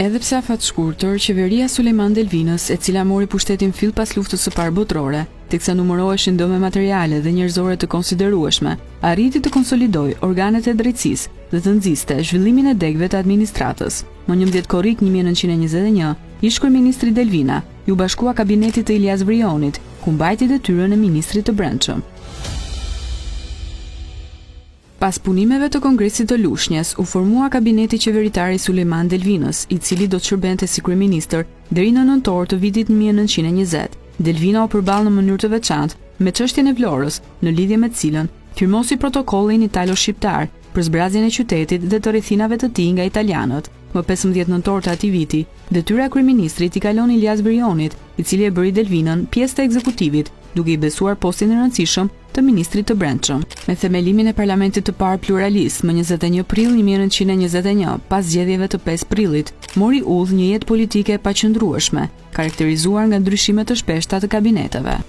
Edhe pse afat shkurtër, qeveria Sulejman Delvinës, e cila mori pushtetin fill pas luftës së parë botërore, teksa numëroheshin dëme materiale dhe njerëzore të konsiderueshme, arriti të konsolidojë organet e drejtësisë dhe të nxiste zhvillimin e degëve të administratës. Më 11 korrik 1921, ish kryeministri Delvina ju bashkua kabinetit të Ilyas Vrionit, ku mbajti detyrën e ministrit të brendshëm. Pas punimeve të Kongresit të Lushnjës, u formua kabineti qeveritar i Sulejman Delvinës, i cili do të shërbente si kryeministër deri në nëntor të vitit 1920. Delvina u përball në mënyrë të veçantë me çështjen e Vlorës, në lidhje me të cilën firmosi protokollin italo-shqiptar për zbrazjen e qytetit dhe të rrethinave të tij nga italianët. Më 15 nëntor të atij viti, detyra e kryeministrit i kalon Ilyas Vrionit, i cili e bëri Delvinën pjesë të ekzekutivit, duke i besuar postin e rëndësishëm të ministrit të brendshëm. Me themelimin e parlamentit të parë pluralist më 21 prill 1921, pas zgjedhjeve të 5 prillit, mori udhë një jetë politike e paqëndrueshme, karakterizuar nga ndryshime të shpeshta të kabineteve.